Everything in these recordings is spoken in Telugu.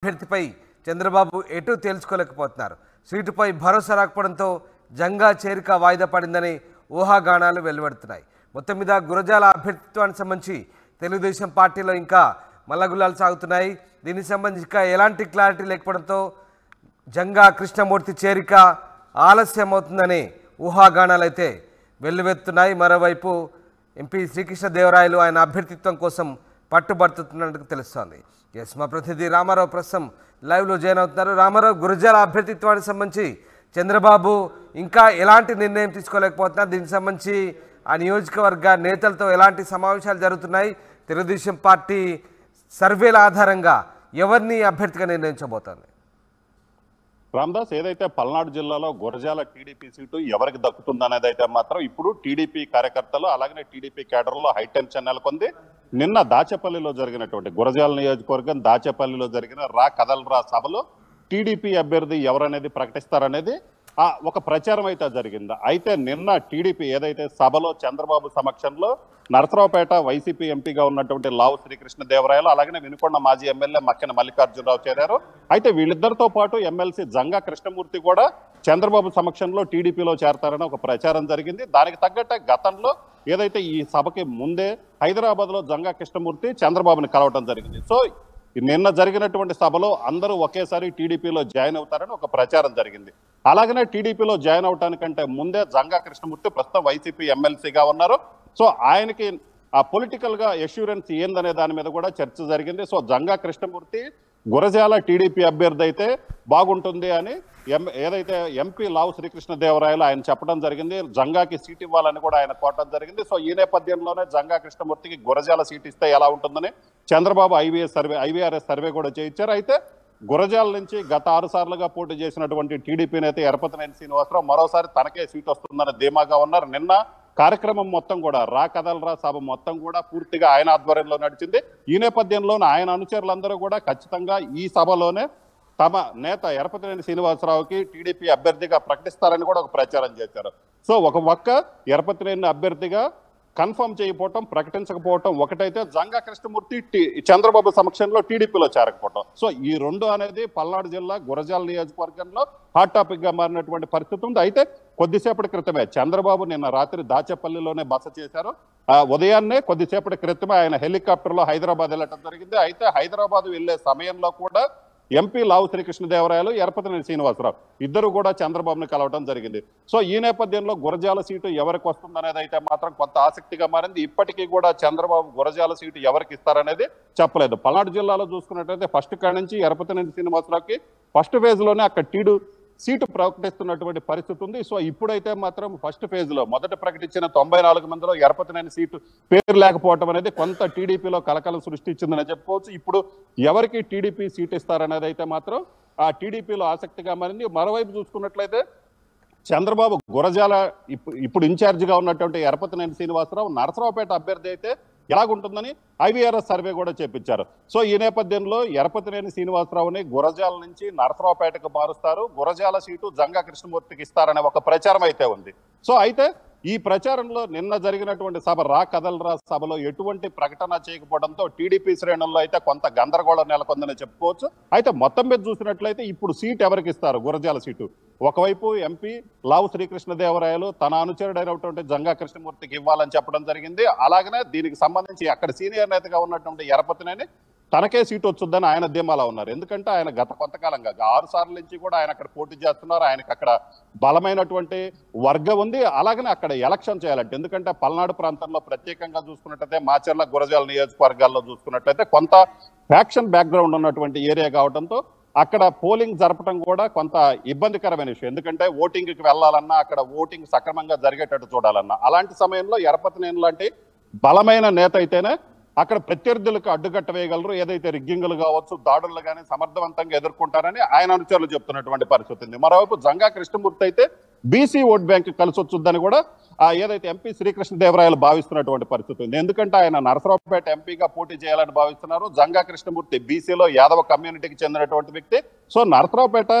అభ్యర్థిపై చంద్రబాబు ఎటు తేల్చుకోలేకపోతున్నారు. సీటుపై భరోసా రాకపోవడంతో జంగా చేరిక వాయిదా పడిందని ఊహాగానాలు వెలువడుతున్నాయి. మొత్తం మీద గురజాల అభ్యర్థిత్వానికి సంబంధించి తెలుగుదేశం పార్టీలో ఇంకా మల్లగుల్లాలు సాగుతున్నాయి. దీనికి సంబంధించి ఇంకా ఎలాంటి క్లారిటీ లేకపోవడంతో జంగా కృష్ణమూర్తి చేరిక ఆలస్యం అవుతుందని ఊహాగానాలు అయితే వెల్లువెత్తున్నాయి. మరోవైపు ఎంపీ శ్రీకృష్ణదేవరాయలు ఆయన అభ్యర్థిత్వం కోసం పట్టుబడుతున్నట్టు తెలుస్తోంది. ఎస్, మా ప్రతినిధి రామారావు ప్రస్తుతం లైవ్లో జాయిన్ అవుతున్నారు. రామారావు, గురజాల అభ్యర్థిత్వానికి సంబంధించి చంద్రబాబు ఇంకా ఎలాంటి నిర్ణయం తీసుకోలేకపోతున్నారు? దీనికి సంబంధించి ఆ నియోజకవర్గ నేతలతో ఎలాంటి సమావేశాలు జరుగుతున్నాయి? తెలుగుదేశం పార్టీ సర్వేల ఆధారంగా ఎవరిని అభ్యర్థిగా నిర్ణయించబోతోంది? రామదాస్, ఏదైతే పల్నాడు జిల్లాలో గురజాల టీడీపీ సీటు ఎవరికి దక్కుతుందనేది అయితే మాత్రం ఇప్పుడు టీడీపీ కార్యకర్తలు అలాగే టీడీపీ కేడర్లో హైటెన్షన్ నెలకొంది. నిన్న దాచేపల్లిలో జరిగినటువంటి గురజాల నియోజకవర్గం దాచేపల్లిలో జరిగిన రా కదలరా సభలో టీడీపీ అభ్యర్థి ఎవరనేది ప్రకటిస్తారనేది ఒక ప్రచారం అయితే జరిగింది. అయితే నిన్న టీడీపీ ఏదైతే సభలో చంద్రబాబు సమక్షంలో నరసరావుపేట వైసీపీ ఎంపీగా ఉన్నటువంటి లావు శ్రీకృష్ణదేవరాయలు అలాగే వినుకొండ మాజీ ఎమ్మెల్యే మక్కెన మల్లికార్జునరావు చేరారు. అయితే వీళ్ళిద్దరితో పాటు ఎమ్మెల్సీ జంగా కృష్ణమూర్తి కూడా చంద్రబాబు సమక్షంలో టీడీపీలో చేరతారని ఒక ప్రచారం జరిగింది. దానికి తగ్గట్టే గతంలో ఏదైతే ఈ సభకి ముందే హైదరాబాద్ లో జంగా కృష్ణమూర్తి చంద్రబాబుని కలవటం జరిగింది. సో నిన్న జరిగినటువంటి సభలో అందరూ ఒకేసారి టీడీపీలో జాయిన్ అవుతారని ఒక ప్రచారం జరిగింది. అలాగనే టీడీపీలో జాయిన్ అవటానికంటే ముందే జంగా కృష్ణమూర్తి ప్రస్తుతం వైసీపీ ఎమ్మెల్సీగా ఉన్నారు. సో ఆయనకి ఆ పొలిటికల్ గా ఎష్యూరెన్స్ ఏందనే దాని మీద కూడా చర్చ జరిగింది. సో జంగా కృష్ణమూర్తి గురజాల టీడీపీ అభ్యర్థి అయితే బాగుంటుంది అని ఏదైతే ఎంపీ లావు శ్రీకృష్ణదేవరాయలు ఆయన చెప్పడం జరిగింది. జంగాకి సీట్ ఇవ్వాలని కూడా ఆయన కోరడం జరిగింది. సో ఈ నేపథ్యంలోనే జంగా కృష్ణమూర్తికి గురజాల సీట్ ఇస్తే ఎలా ఉంటుందని చంద్రబాబు ఐవీఆర్ఎస్ సర్వే కూడా చేయించారు. అయితే గురజాల నుంచి గత 6 సార్లుగా పోటీ చేసినటువంటి టీడీపీ నేత ఎరపతినేని శ్రీనివాసరావు మరోసారి తనకే సీట్ వస్తుందని ధీమాగా ఉన్నారు. నిన్న కార్యక్రమం మొత్తం కూడా రా కదలరా సభ మొత్తం కూడా పూర్తిగా ఆయన ఆధ్వర్యంలో నడిచింది. ఈ నేపథ్యంలోనే ఆయన అనుచరులందరూ కూడా ఖచ్చితంగా ఈ సభలోనే తమ నేత ఎరపతినేని శ్రీనివాసరావుకి టీడీపీ అభ్యర్థిగా ప్రకటిస్తారని కూడా ఒక ప్రచారం చేశారు. సో ఒక పక్క ఎరపతినేని అభ్యర్థిగా కన్ఫర్మ్ చేయకపోవటం, ప్రకటించకపోవటం ఒకటైతే, జంగా కృష్ణమూర్తి చంద్రబాబు సమక్షంలో టీడీపీలో చేరకపోవటం. సో ఈ రెండు అనేది పల్నాడు జిల్లా గురజాల నియోజకవర్గంలో హాట్ టాపిక్ గా మారినటువంటి పరిస్థితి ఉంది. అయితే కొద్దిసేపటి క్రితమే చంద్రబాబు నిన్న రాత్రి దాచేపల్లిలోనే బస చేశారు. ఉదయాన్నే కొద్దిసేపటి క్రితమే ఆయన హెలికాప్టర్ లో హైదరాబాద్ వెళ్ళటం జరిగింది. అయితే హైదరాబాద్ వెళ్లే సమయంలో కూడా ఎంపీ లావు శ్రీకృష్ణదేవరాయలు ఎరపతినేని శ్రీనివాసరావు ఇద్దరు కూడా చంద్రబాబుని కలవడం జరిగింది. సో ఈ నేపథ్యంలో గురజాల సీటు ఎవరికి వస్తుందనేది అయితే మాత్రం కొంత ఆసక్తిగా మారింది. ఇప్పటికీ కూడా చంద్రబాబు గురజాల సీటు ఎవరికి ఇస్తారనేది చెప్పలేదు. పల్నాడు జిల్లాలో చూసుకున్నట్లయితే ఫస్ట్ కాడ నుంచి ఎరపతినేని శ్రీనివాసరావుకి ఫస్ట్ ఫేజ్ లోనే అక్కడ సీటు ప్రకటిస్తున్నటువంటి పరిస్థితి ఉంది. సో ఇప్పుడైతే మాత్రం ఫస్ట్ ఫేజ్ లో మొదట ప్రకటించిన 94 మందిలో ఎరపతినేని సీటు పేరు లేకపోవడం అనేది కొంత టీడీపీలో కలకలం సృష్టించిందని చెప్పుకోవచ్చు. ఇప్పుడు ఎవరికి టీడీపీ సీట్ ఇస్తారనేది అయితే మాత్రం ఆ టీడీపీలో ఆసక్తిగా మారింది. మరోవైపు చూసుకున్నట్లయితే చంద్రబాబు గురజాల ఇప్పుడు ఇన్ఛార్జిగా ఉన్నటువంటి ఎరపతినేని శ్రీనివాసరావు నరసరావుపేట అభ్యర్థి అయితే ఎలాగుంటుందని ఐవీఆర్ఎస్ సర్వే కూడా చేపించారు. సో ఈ నేపథ్యంలో ఎరపతినేని శ్రీనివాసరావుని గురజాల నుంచి నరసరావుపేటకు మారుస్తారు, గురజాల సీటు జంగా కృష్ణమూర్తికి ఇస్తారనే ఒక ప్రచారం అయితే ఉంది. సో అయితే ఈ ప్రచారంలో నిన్న జరిగినటువంటి సభ రా కదలరా సభలో ఎటువంటి ప్రకటన చేయకపోవడంతో టీడీపీ శ్రేణుల్లో అయితే కొంత గందరగోళం నెలకొందని చెప్పుకోవచ్చు. అయితే మొత్తం మీద చూసినట్లయితే ఇప్పుడు సీట్ ఎవరికి ఇస్తారు? గురజాల సీటు ఒకవైపు ఎంపీ లావు శ్రీకృష్ణదేవరాయలు తన అనుచరుడైనటువంటి జంగా కృష్ణమూర్తికి ఇవ్వాలని చెప్పడం జరిగింది. అలాగనే దీనికి సంబంధించి అక్కడ సీనియర్ నేతగా ఉన్నటువంటి ఎరపతినేని తనకే సీటు వచ్చుద్దని ఆయన ధీమాలా ఉన్నారు. ఎందుకంటే ఆయన గత కొంతకాలంగా 6 సార్ల నుంచి కూడా ఆయన అక్కడ పోటీ చేస్తున్నారు. ఆయనకు అక్కడ బలమైనటువంటి వర్గం ఉంది. అలాగనే అక్కడ ఎలక్షన్ చేయాలంటే, ఎందుకంటే పల్నాడు ప్రాంతంలో ప్రత్యేకంగా చూసుకున్నట్లయితే మాచర్ల గురజాల నియోజకవర్గాల్లో చూసుకున్నట్లయితే కొంత ఫ్యాక్షన్ బ్యాక్గ్రౌండ్ ఉన్నటువంటి ఏరియా కావడంతో అక్కడ పోలింగ్ జరపడం కూడా కొంత ఇబ్బందికరమైన విషయం. ఎందుకంటే ఓటింగ్కి వెళ్ళాలన్నా అక్కడ ఓటింగ్ సక్రమంగా జరిగేటట్టు చూడాలన్నా అలాంటి సమయంలో ఎరపతినేని లాంటి బలమైన నేత అయితేనే అక్కడ ప్రత్యర్థులకు అడ్డుకట్ట వేయగలరు. ఏదైతే రిగ్గింగులు కావచ్చు, దాడులు కానీ సమర్థవంతంగా ఎదుర్కొంటారని ఆయన అనుచరులు చెప్తున్నటువంటి పరిస్థితి ఉంది. మరోవైపు జంగా కృష్ణమూర్తి అయితే బీసీ ఓట్ బ్యాంక్ కలిసి వచ్చుద్దని కూడా ఏదైతే ఎంపీ శ్రీకృష్ణదేవరాయలు భావిస్తున్నటువంటి పరిస్థితి ఉంది. ఎందుకంటే ఆయన నరసరావుపేట ఎంపీగా పోటీ చేయాలని భావిస్తున్నారు. జంగా కృష్ణమూర్తి బీసీలో యాదవ కమ్యూనిటీకి చెందినటువంటి వ్యక్తి. సో నరసరావుపేట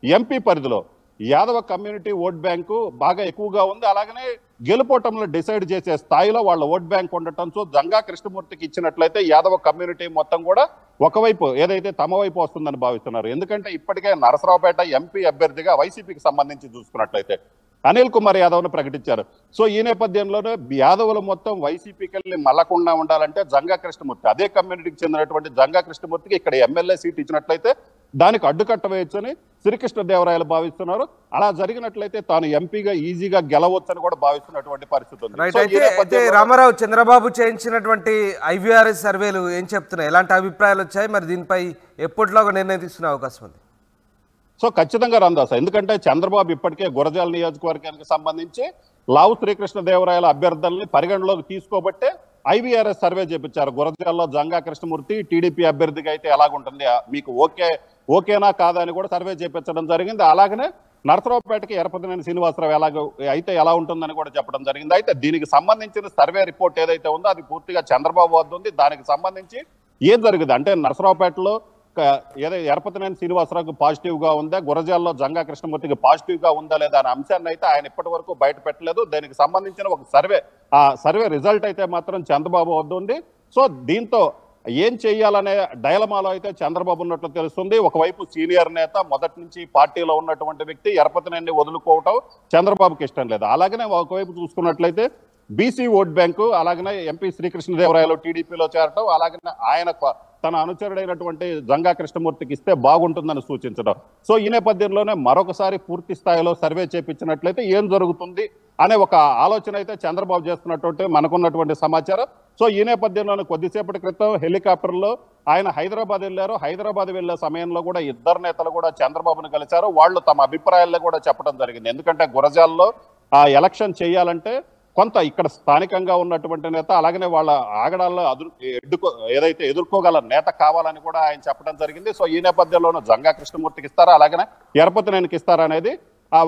ఎంపీ పరిధిలో యాదవ కమ్యూనిటీ ఓట్ బ్యాంకు బాగా ఎక్కువగా ఉంది. అలాగనే గెలుపోవటంలో డిసైడ్ చేసే స్థాయిలో వాళ్ళ ఓట్ బ్యాంక్ ఉండటంతో జంగా కృష్ణమూర్తికి ఇచ్చినట్లయితే యాదవ కమ్యూనిటీ మొత్తం కూడా ఒకవైపు ఏదైతే తమ వైపు వస్తుందని భావిస్తున్నారు. ఎందుకంటే ఇప్పటికే నరసరావుపేట ఎంపీ అభ్యర్థిగా వైసీపీకి సంబంధించి చూసుకున్నట్లయితే అనిల్ కుమార్ యాదవ్ను ప్రకటించారు. సో ఈ నేపథ్యంలోనే యాదవులు మొత్తం వైసీపీకి వెళ్ళి మళ్ళకుండా ఉండాలంటే జంగా కృష్ణమూర్తి, అదే కమ్యూనిటీకి చెందినటువంటి జంగా కృష్ణమూర్తికి ఇక్కడ ఎమ్మెల్యే సీట్ ఇచ్చినట్లయితే దానికి అడ్డుకట్ట వేయొచ్చని శ్రీకృష్ణదేవరాయలు భావిస్తున్నారు. అలా జరిగినట్లయితే తాను ఎంపీగా ఈజీగా గెలవచ్చని కూడా భావిస్తున్నటువంటి పరిస్థితి ఉంది. రామారావు, చంద్రబాబు చేయించినటువంటి ఐవీఆర్ఎస్ సర్వేలు ఏం చెప్తున్నాయి, ఎలాంటి అభిప్రాయాలు వచ్చాయి, మరి దీనిపై ఎప్పటిలోగా నిర్ణయం తీసుకునే అవకాశం ఉంది? సో ఖచ్చితంగా రామదాస్, ఎందుకంటే చంద్రబాబు ఇప్పటికే గురజాల నియోజకవర్గానికి సంబంధించి లావు శ్రీకృష్ణదేవరాయల అభ్యర్థుల్ని పరిగణలోకి తీసుకోబట్టే ఐవీఆర్ఎస్ సర్వే చేపించారు. గురజాలలో జంగా కృష్ణమూర్తి టీడీపీ అభ్యర్థిగా అయితే ఎలాగుంటుంది, మీకు ఓకేనా కాదా అని కూడా సర్వే చేపించడం జరిగింది. అలాగనే నరసరావుపేటకి ఎరపతినేని శ్రీనివాసరావు అయితే ఎలా ఉంటుందని కూడా చెప్పడం జరిగింది. అయితే దీనికి సంబంధించిన సర్వే రిపోర్ట్ ఏదైతే ఉందో అది పూర్తిగా చంద్రబాబు వద్ద ఉంది. దానికి సంబంధించి ఏం జరిగింది అంటే నరసరావుపేటలో ఏదైతే ఎరపతినేని శ్రీనివాసరావుకి పాజిటివ్ గా ఉందా, గురజాలలో జంగా కృష్ణమూర్తికి పాజిటివ్ గా ఉందా లేదా అనే అంశాన్ని అయితే ఆయన ఇప్పటి వరకు బయట పెట్టలేదు. దానికి సంబంధించిన ఒక ఆ సర్వే రిజల్ట్ అయితే మాత్రం చంద్రబాబు వద్ద ఉంది. సో దీంతో ఏం చేయాలనే డైలమాలో అయితే చంద్రబాబు ఉన్నట్లు తెలుస్తుంది. ఒకవైపు సీనియర్ నేత, మొదటి నుంచి పార్టీలో ఉన్నటువంటి వ్యక్తి ఎరపతినేని వదులుకోవటం చంద్రబాబుకి ఇష్టం లేదు. అలాగనే ఒకవైపు చూసుకున్నట్లయితే బీసీ ఓట్ బ్యాంకు, అలాగనే ఎంపీ శ్రీకృష్ణదేవరాయలు టీడీపీలో చేరటం, అలాగనే ఆయన తన అనుచరుడైనటువంటి జంగా కృష్ణమూర్తికి ఇస్తే బాగుంటుందని సూచించడం. సో ఈ నేపథ్యంలోనే మరొకసారి పూర్తి స్థాయిలో సర్వే చేపించినట్లయితే ఏం జరుగుతుంది అనే ఒక ఆలోచన అయితే చంద్రబాబు చేస్తున్నటువంటి మనకున్నటువంటి సమాచారం. సో ఈ నేపథ్యంలోనే కొద్దిసేపటి క్రితం హెలికాప్టర్లో ఆయన హైదరాబాద్ వెళ్ళారు. హైదరాబాద్ వెళ్లే సమయంలో కూడా ఇద్దరు నేతలు కూడా చంద్రబాబును కలిశారు. వాళ్ళు తమ అభిప్రాయాల్లో కూడా చెప్పడం జరిగింది. ఎందుకంటే గురజాల్లో ఆ ఎలక్షన్ చేయాలంటే కొంత ఇక్కడ స్థానికంగా ఉన్నటువంటి నేత, అలాగనే వాళ్ళ ఆగడాల్లో ఏదైతే ఎదుర్కోగల నేత కావాలని కూడా ఆయన చెప్పడం జరిగింది. సో ఈ నేపథ్యంలోనూ జంగా కృష్ణమూర్తికి ఇస్తారా, అలాగనే ఎరపతినేనికి ఇస్తారా అనేది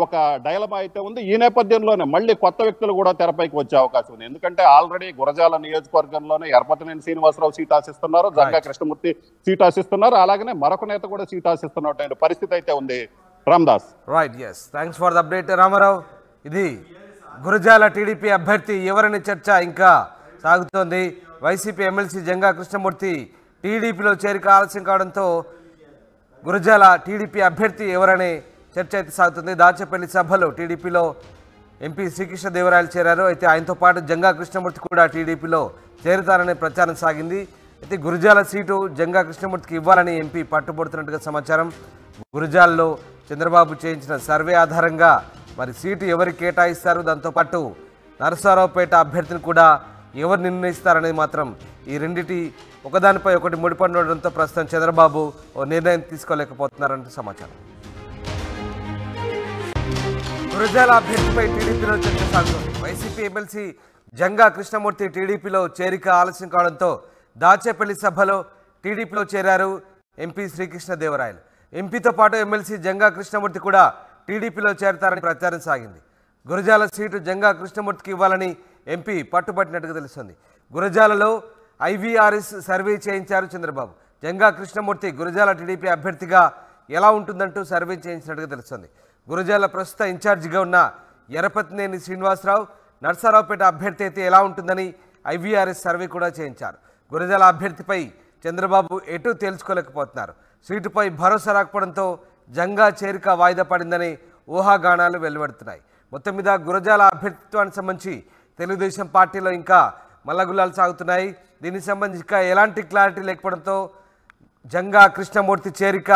ఒక డైలమా అయితే ఉంది. ఈ నేపథ్యంలోనే మళ్ళీ కొత్త వ్యక్తులు కూడా తెరపైకి వచ్చే అవకాశం ఉంది. ఎందుకంటే ఆల్రెడీ గురజాల నియోజకవర్గంలోనే ఎరపతినేని శ్రీనివాసరావు సీట్ ఆశిస్తున్నారు, జంగా కృష్ణమూర్తి సీట్ ఆశిస్తున్నారు, అలాగనే మరొక నేత కూడా సీట్ ఆశిస్తున్నటువంటి పరిస్థితి అయితే ఉంది. Ramdas. Right, yes, thanks for the update Ramarao. ఇది గురజాల టీడీపీ అభ్యర్థి ఎవరని చర్చ ఇంకా సాగుతోంది. వైసీపీ ఎమ్మెల్సీ జంగా కృష్ణమూర్తి టీడీపీలో చేరిక ఆలస్యం కావడంతో గురజాల టీడీపీ అభ్యర్థి ఎవరనే చర్చ అయితే సాగుతుంది. దాచేపల్లి సభలో టీడీపీలో ఎంపీ శ్రీకృష్ణదేవరాయలు చేరారు. అయితే ఆయనతో పాటు జంగా కృష్ణమూర్తి కూడా టీడీపీలో చేరుతారనే ప్రచారం సాగింది. అయితే గురజాల సీటు జంగా కృష్ణమూర్తికి ఇవ్వాలని ఎంపీ పట్టుబడుతున్నట్టుగా సమాచారం. గురజాలలో చంద్రబాబు చేయించిన సర్వే ఆధారంగా మరి సీటు ఎవరికి కేటాయిస్తారు, దాంతోపాటు నరసరావుపేట అభ్యర్థిని కూడా ఎవరు నిర్ణయిస్తారనేది మాత్రం ఈ రెండిటి ఒకదానిపై ఒకటి ముడిపడి ఉండడంతో ప్రస్తుతం చంద్రబాబు ఓ నిర్ణయం తీసుకోలేకపోతున్నారంటూ సమాచారం. గురజాల అభ్యర్థిపై టీడీపీలో చర్చ సాగుతోంది. వైసీపీ ఎమ్మెల్సీ జంగా కృష్ణమూర్తి టీడీపీలో చేరిక ఆలస్యం కావడంతో దాచేపల్లి సభలో టీడీపీలో చేరారు ఎంపీ శ్రీకృష్ణదేవరాయలు. ఎంపీతో పాటు ఎమ్మెల్సీ జంగా కృష్ణమూర్తి కూడా టీడీపీలో చేరతారని ప్రచారం సాగింది. గురజాల సీటు జంగా కృష్ణమూర్తికి ఇవ్వాలని ఎంపీ పట్టుబట్టినట్టుగా తెలుస్తుంది. గురజాలలో ఐవీఆర్ఎస్ సర్వే చేయించారు చంద్రబాబు. జంగా కృష్ణమూర్తి గురజాల టీడీపీ అభ్యర్థిగా ఎలా ఉంటుందంటూ సర్వే చేయించినట్టుగా తెలుస్తుంది. గురజాల ప్రస్తుత ఇన్ఛార్జిగా ఉన్న ఎరపతినేని శ్రీనివాసరావు నర్సరావుపేట అభ్యర్థి అయితే ఎలా ఉంటుందని ఐవీఆర్ఎస్ సర్వే కూడా చేయించారు. గురజాల అభ్యర్థిపై చంద్రబాబు ఎటూ తేల్చుకోలేకపోతున్నారు. సీటుపై భరోసా రాకపోవడంతో జంగా చేరిక వాయిదా పడిందని ఊహాగానాలు వెలువడుతున్నాయి. మొత్తం మీద గురజాల అభ్యర్థిత్వానికి సంబంధించి తెలుగుదేశం పార్టీలో ఇంకా మల్లగుల్లాలు సాగుతున్నాయి. దీనికి సంబంధించి ఎలాంటి క్లారిటీ లేకపోవడంతో జంగా కృష్ణమూర్తి చేరిక